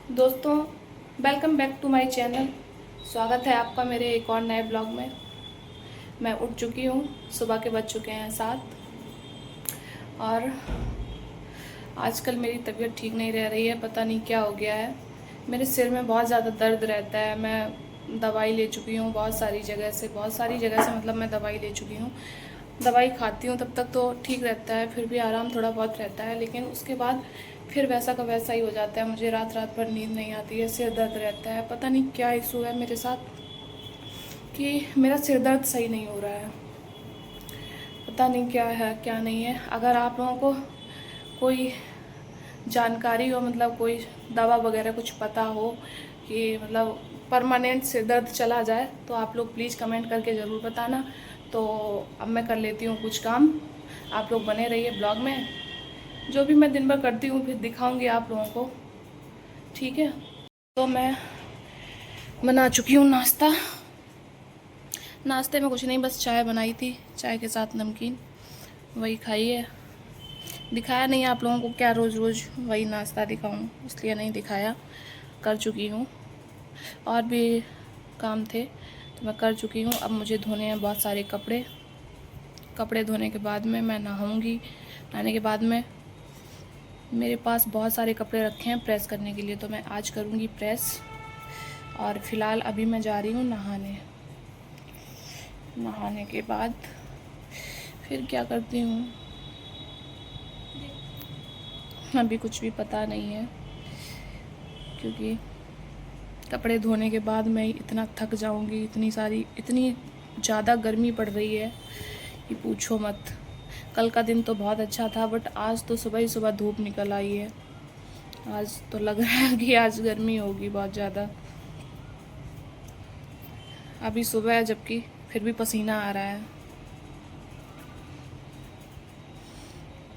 दोस्तों, welcome back to my channel. स्वागत है आपका मेरे एक और नए ब्लॉग में। मैं उठ चुकी हूँ, सुबह के बज चुके हैं 7। और आजकल मेरी तबीयत ठीक नहीं रह रही है, पता नहीं क्या हो गया है। मेरे सिर में बहुत ज़्यादा दर्द रहता है। मैं दवाई ले चुकी हूँ बहुत सारी जगह से मतलब मैं दवाई ले चुकी हूँ। दवाई खाती हूँ तब तक तो ठीक रहता है, फिर भी आराम थोड़ा बहुत रहता है, लेकिन उसके बाद फिर वैसा का वैसा ही हो जाता है। मुझे रात रात भर नींद नहीं आती है, सिर दर्द रहता है। पता नहीं क्या इशू है मेरे साथ कि मेरा सिर दर्द सही नहीं हो रहा है। पता नहीं क्या है क्या नहीं है। अगर आप लोगों को कोई जानकारी हो, मतलब कोई दवा वगैरह कुछ पता हो कि मतलब परमानेंट सिर दर्द चला जाए, तो आप लोग प्लीज़ कमेंट करके ज़रूर बताना। तो अब मैं कर लेती हूँ कुछ काम। आप लोग बने रहिए ब्लॉग में। जो भी मैं दिन भर करती हूँ फिर दिखाऊंगी आप लोगों को, ठीक है। तो मैं बना चुकी हूँ नाश्ता। नाश्ते में कुछ नहीं, बस चाय बनाई थी, चाय के साथ नमकीन, वही खाई है। दिखाया नहीं आप लोगों को, क्या रोज़ रोज़ वही नाश्ता दिखाऊं, इसलिए नहीं दिखाया। कर चुकी हूँ, और भी काम थे तो मैं कर चुकी हूँ। अब मुझे धोने हैं बहुत सारे कपड़े। कपड़े धोने के बाद में मैं नहाऊंगी। नहाने के बाद में मेरे पास बहुत सारे कपड़े रखे हैं प्रेस करने के लिए, तो मैं आज करूँगी प्रेस। और फ़िलहाल अभी मैं जा रही हूँ नहाने। नहाने के बाद फिर क्या करती हूँ अभी कुछ भी पता नहीं है, क्योंकि कपड़े धोने के बाद मैं इतना थक जाऊँगी। इतनी ज़्यादा गर्मी पड़ रही है कि पूछो मत। कल का दिन तो बहुत अच्छा था, बट आज तो सुबह ही सुबह धूप निकल आई है। आज तो लग रहा है कि आज गर्मी होगी बहुत ज़्यादा। अभी सुबह है जबकि फिर भी पसीना आ रहा है।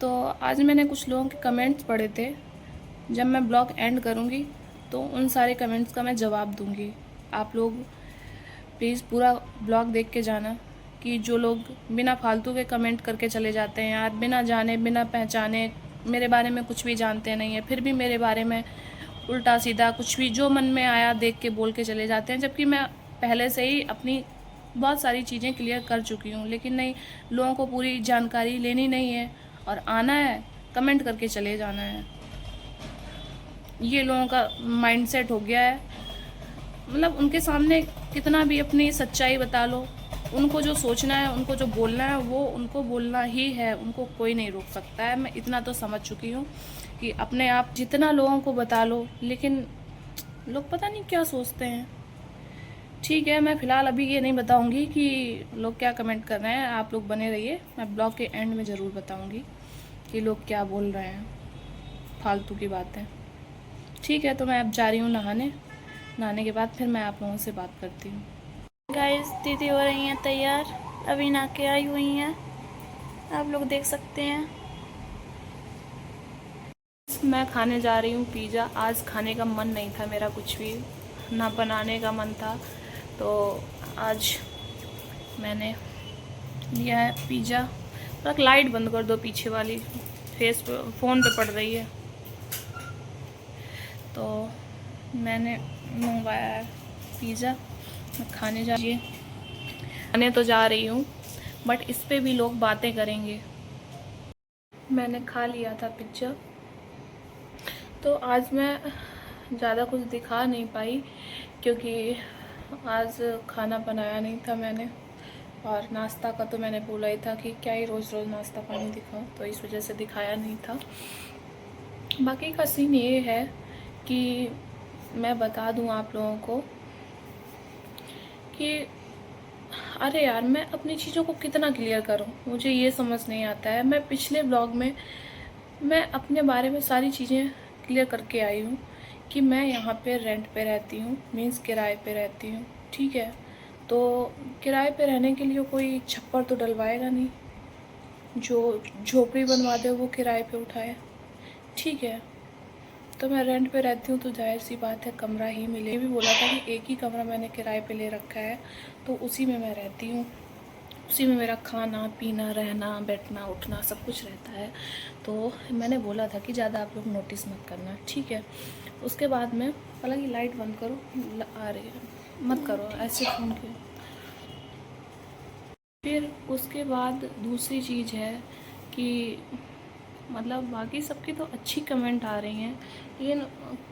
तो आज मैंने कुछ लोगों के कमेंट्स पढ़े थे। जब मैं ब्लॉग एंड करूँगी तो उन सारे कमेंट्स का मैं जवाब दूँगी। आप लोग प्लीज़ पूरा ब्लॉग देख के जाना, कि जो लोग बिना फालतू के कमेंट करके चले जाते हैं यार, बिना जाने बिना पहचाने, मेरे बारे में कुछ भी जानते नहीं है, फिर भी मेरे बारे में उल्टा सीधा कुछ भी जो मन में आया देख के बोल के चले जाते हैं। जबकि मैं पहले से ही अपनी बहुत सारी चीज़ें क्लियर कर चुकी हूँ, लेकिन नहीं, लोगों को पूरी जानकारी लेनी नहीं है और आना है कमेंट करके चले जाना है। ये लोगों का माइंडसेट हो गया है। मतलब उनके सामने कितना भी अपनी सच्चाई बता लो, उनको जो सोचना है, उनको जो बोलना है, वो उनको बोलना ही है। उनको कोई नहीं रोक सकता है। मैं इतना तो समझ चुकी हूँ कि अपने आप जितना लोगों को बता लो, लेकिन लोग पता नहीं क्या सोचते हैं। ठीक है, मैं फ़िलहाल अभी ये नहीं बताऊंगी कि लोग क्या कमेंट कर रहे हैं। आप लोग बने रहिए, मैं ब्लॉग के एंड में ज़रूर बताऊंगी कि लोग क्या बोल रहे हैं, फालतू की बातें। ठीक है, तो मैं अब जा रही हूँ नहाने। नहाने के बाद फिर मैं आप लोगों से बात करती हूँ। गाइस, दीदी हो रही हैं तैयार, अभी नहा के आई हुई हैं, आप लोग देख सकते हैं। मैं खाने जा रही हूँ पिज़्ज़ा। आज खाने का मन नहीं था मेरा, कुछ भी ना बनाने का मन था, तो आज मैंने लिया है पिज़्ज़ा। पर लाइट बंद कर दो पीछे वाली, फेस पे फ़ोन पे पड़ रही है। तो मैंने मंगवाया है पिज़्ज़ा। मैं खाने तो जा रही हूँ, बट इस पे भी लोग बातें करेंगे। मैंने खा लिया था पिज़्ज़ा, तो आज मैं ज़्यादा कुछ दिखा नहीं पाई, क्योंकि आज खाना बनाया नहीं था मैंने। और नाश्ता का तो मैंने बोला ही था कि क्या ही रोज़ रोज़ नाश्ता पानी दिखाऊं, तो इस वजह से दिखाया नहीं था। बाकी का सीन ये है कि मैं बता दूं आप लोगों को कि अरे यार, मैं अपनी चीज़ों को कितना क्लियर करूं, मुझे ये समझ नहीं आता है। मैं पिछले ब्लॉग में मैं अपने बारे में सारी चीज़ें क्लियर करके आई हूँ कि मैं यहाँ पे रेंट पे रहती हूँ, मीन्स किराए पे रहती हूँ, ठीक है। तो किराए पे रहने के लिए कोई छप्पर तो डलवाएगा नहीं, जो झोपड़ी बनवा दे वो किराए पे उठाए, ठीक है। तो मैं रेंट पे रहती हूँ, तो जाहिर सी बात है कमरा ही मिले। ये भी बोला था कि एक ही कमरा मैंने किराए पे ले रखा है, तो उसी में मैं रहती हूँ। उसी में मेरा खाना पीना रहना बैठना उठना सब कुछ रहता है। तो मैंने बोला था कि ज़्यादा आप लोग नोटिस मत करना, ठीक है। उसके बाद में, हालांकि लाइट बंद करो, आ रही है, मत करो ऐसे फ़ोन के। फिर उसके बाद दूसरी चीज़ है कि मतलब बाकी सबकी तो अच्छी कमेंट आ रही हैं, लेकिन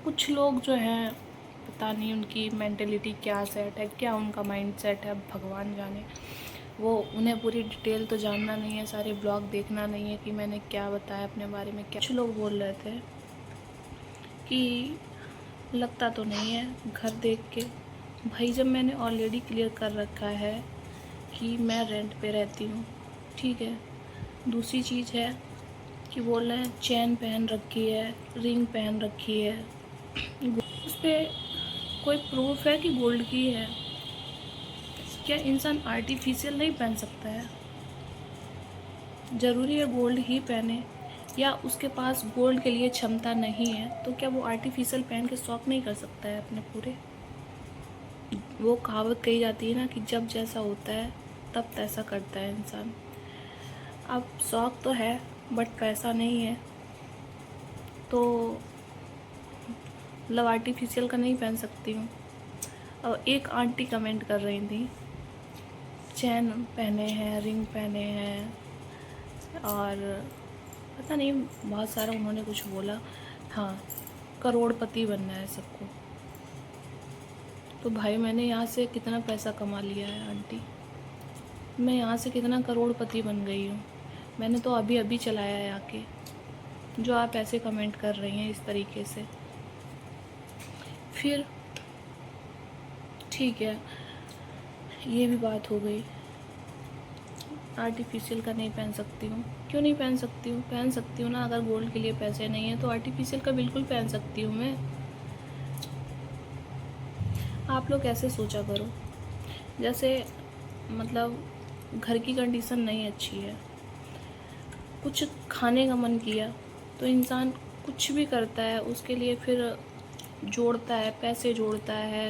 कुछ लोग जो हैं पता नहीं उनकी मेंटेलिटी क्या सेट है, क्या उनका माइंड सेट है, भगवान जाने। वो उन्हें पूरी डिटेल तो जानना नहीं है, सारे ब्लॉग देखना नहीं है कि मैंने क्या बताया अपने बारे में। क्या कुछ लोग बोल रहे थे कि लगता तो नहीं है घर देख के। भाई जब मैंने ऑलरेडी क्लियर कर रखा है कि मैं रेंट पे रहती हूँ, ठीक है। दूसरी चीज़ है कि बोल रहे हैं चेन पहन रखी है, रिंग पहन रखी है, उस पर कोई प्रूफ है कि गोल्ड की है। क्या इंसान आर्टिफिशियल नहीं पहन सकता है? ज़रूरी है गोल्ड ही पहने? या उसके पास गोल्ड के लिए क्षमता नहीं है तो क्या वो आर्टिफिशियल पहन के शौक नहीं कर सकता है अपने पूरे? वो कहावत कही जाती है ना कि जब जैसा होता है तब तैसा करता है इंसान। अब शौक तो है बट पैसा नहीं है, तो मतलब आर्टिफिशियल का नहीं पहन सकती हूँ। और एक आंटी कमेंट कर रही थी चैन पहने हैं, रिंग पहने हैं, और पता नहीं बहुत सारा उन्होंने कुछ बोला। हाँ, करोड़पति बनना है सबको। तो भाई मैंने यहाँ से कितना पैसा कमा लिया है आंटी, मैं यहाँ से कितना करोड़पति बन गई हूँ। मैंने तो अभी अभी चलाया है आके, जो आप ऐसे कमेंट कर रही हैं इस तरीके से। फिर ठीक है, ये भी बात हो गई, आर्टिफिशियल का नहीं पहन सकती हूँ। क्यों नहीं पहन सकती हूँ? पहन सकती हूँ ना। अगर गोल्ड के लिए पैसे नहीं है तो आर्टिफिशियल का बिल्कुल पहन सकती हूँ मैं। आप लोग ऐसे सोचा करो, जैसे मतलब घर की कंडीशन नहीं अच्छी है, कुछ खाने का मन किया तो इंसान कुछ भी करता है उसके लिए, फिर जोड़ता है, पैसे जोड़ता है,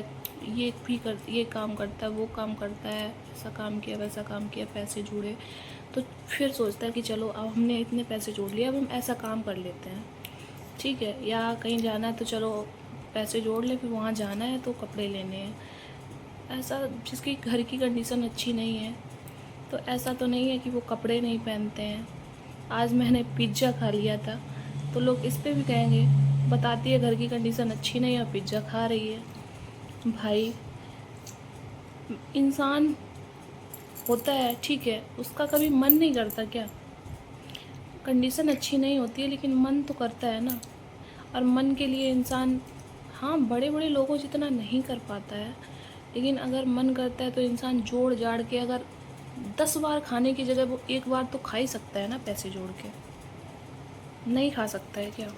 ये काम करता है, वो काम करता है, ऐसा काम किया, वैसा काम किया, पैसे जोड़े, तो फिर सोचता है कि चलो अब हमने इतने पैसे जोड़ लिए, अब हम ऐसा काम कर लेते हैं, ठीक है। या कहीं जाना है तो चलो पैसे जोड़ ले, फिर वहाँ जाना है तो कपड़े लेने हैं। ऐसा जिसकी घर की कंडीशन अच्छी नहीं है तो ऐसा तो नहीं है कि वो कपड़े नहीं पहनते हैं। आज मैंने पिज़्ज़ा खा लिया था तो लोग इस पे भी कहेंगे बताती है घर की कंडीशन अच्छी नहीं है, पिज़्ज़ा खा रही है। भाई इंसान होता है, ठीक है, उसका कभी मन नहीं करता क्या? कंडीशन अच्छी नहीं होती है लेकिन मन तो करता है ना। और मन के लिए इंसान, हाँ, बड़े बड़े लोगों जितना नहीं कर पाता है, लेकिन अगर मन करता है तो इंसान जोड़ जाड़ के, अगर 10 बार खाने की जगह वो एक बार तो खा ही सकता है ना पैसे जोड़ के। नहीं खा सकता है क्या?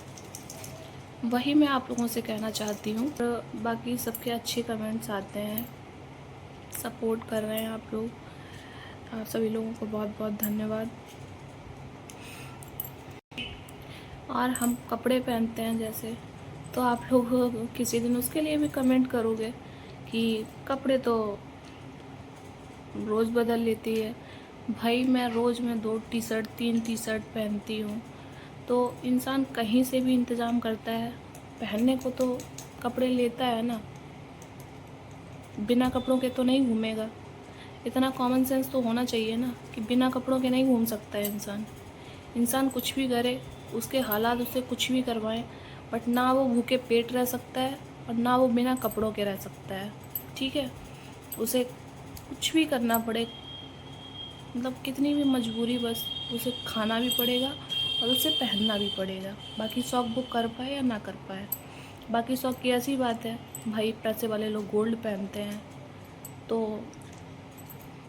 वही मैं आप लोगों से कहना चाहती हूँ। बाकी सबके अच्छे कमेंट्स आते हैं, सपोर्ट कर रहे हैं आप लोग, आप सभी लोगों को बहुत बहुत धन्यवाद। और हम कपड़े पहनते हैं जैसे, तो आप लोग किसी दिन उसके लिए भी कमेंट करोगे कि कपड़े तो रोज़ बदल लेती है। भाई मैं रोज़ में 2 टी-शर्ट 3 टी-शर्ट पहनती हूँ, तो इंसान कहीं से भी इंतज़ाम करता है, पहनने को तो कपड़े लेता है ना, बिना कपड़ों के तो नहीं घूमेगा। इतना कॉमन सेंस तो होना चाहिए ना कि बिना कपड़ों के नहीं घूम सकता है इंसान। इंसान कुछ भी करे, उसके हालात उससे कुछ भी करवाएं, बट ना वो भूखे पेट रह सकता है और ना वो बिना कपड़ों के रह सकता है, ठीक है। उसे कुछ भी करना पड़े, मतलब कितनी भी मजबूरी, बस उसे खाना भी पड़ेगा और उसे पहनना भी पड़ेगा। बाकी शौक वो कर पाए या ना कर पाए, बाकी शौक की ऐसी बात है। भाई पैसे वाले लोग गोल्ड पहनते हैं, तो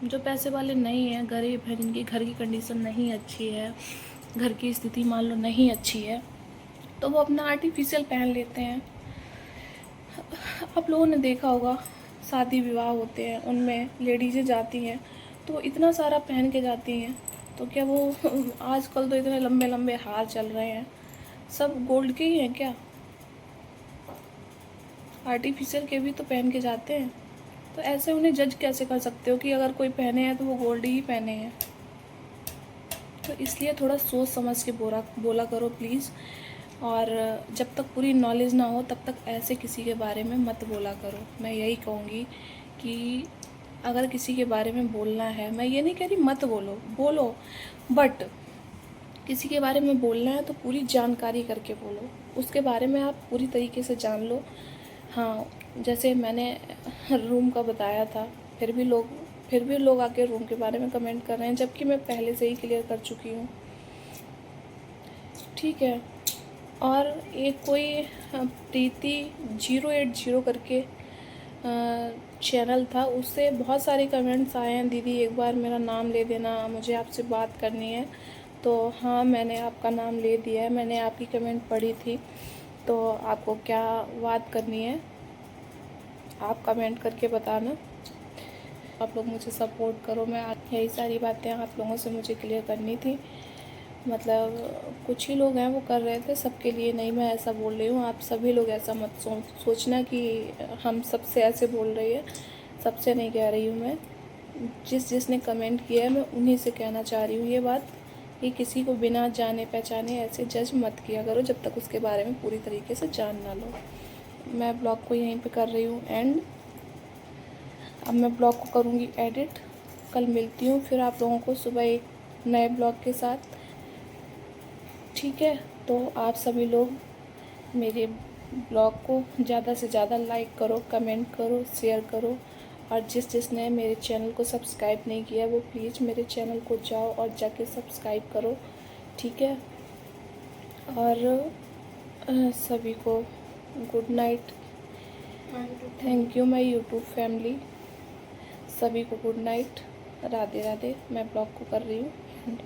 जो पैसे वाले नहीं हैं, गरीब हैं, जिनकी घर की कंडीशन नहीं अच्छी है, घर की स्थिति मान लो नहीं अच्छी है, तो वो अपना आर्टिफिशियल पहन लेते हैं। आप लोगों ने देखा होगा शादी विवाह होते हैं, उनमें लेडीज़ें जाती हैं तो इतना सारा पहन के जाती हैं, तो क्या वो आजकल तो इतने लंबे लंबे हार चल रहे हैं, सब गोल्ड के ही हैं क्या? आर्टिफिशियल के भी तो पहन के जाते हैं। तो ऐसे उन्हें जज कैसे कर सकते हो कि अगर कोई पहने हैं तो वो गोल्ड ही पहने हैं? तो इसलिए थोड़ा सोच समझ के बोला करो प्लीज़। और जब तक पूरी नॉलेज ना हो तब तक ऐसे किसी के बारे में मत बोला करो। मैं यही कहूँगी कि अगर किसी के बारे में बोलना है, मैं ये नहीं कह रही मत बोलो, बोलो, बट किसी के बारे में बोलना है तो पूरी जानकारी करके बोलो, उसके बारे में आप पूरी तरीके से जान लो। हाँ, जैसे मैंने रूम का बताया था, फिर भी लोग आके रूम के बारे में कमेंट कर रहे हैं, जबकि मैं पहले से ही क्लियर कर चुकी हूँ। ठीक है। और एक कोई प्रीति 080 करके चैनल था, उससे बहुत सारे कमेंट्स आए हैं, दीदी एक बार मेरा नाम ले देना, मुझे आपसे बात करनी है। तो हाँ, मैंने आपका नाम ले दिया है, मैंने आपकी कमेंट पढ़ी थी। तो आपको क्या बात करनी है आप कमेंट करके बताना। आप लोग मुझे सपोर्ट करो। मैं यही सारी बातें आप लोगों से मुझे क्लियर करनी थी। मतलब कुछ ही लोग हैं वो कर रहे थे, सबके लिए नहीं मैं ऐसा बोल रही हूँ। आप सभी लोग ऐसा मत सोचना कि हम सबसे ऐसे बोल रही है, सबसे नहीं कह रही हूँ मैं। जिसने कमेंट किया है मैं उन्हीं से कहना चाह रही हूँ ये बात, कि किसी को बिना जाने पहचाने ऐसे जज मत किया करो जब तक उसके बारे में पूरी तरीके से जान ना लो। मैं ब्लॉग को यहीं पे कर रही हूँ एंड। अब मैं ब्लॉग को करूँगी एडिट। कल मिलती हूँ फिर आप लोगों को सुबह एक नए ब्लॉग के साथ। ठीक है, तो आप सभी लोग मेरे ब्लॉग को ज़्यादा से ज़्यादा लाइक करो, कमेंट करो, शेयर करो। और जिसने मेरे चैनल को सब्सक्राइब नहीं किया वो प्लीज़ मेरे चैनल को जाओ और जाके सब्सक्राइब करो। ठीक है, और सभी को good night. Thank you my YouTube family. सभी को गुड नाइट, राधे राधे। मैं ब्लॉग को कर रही हूँ।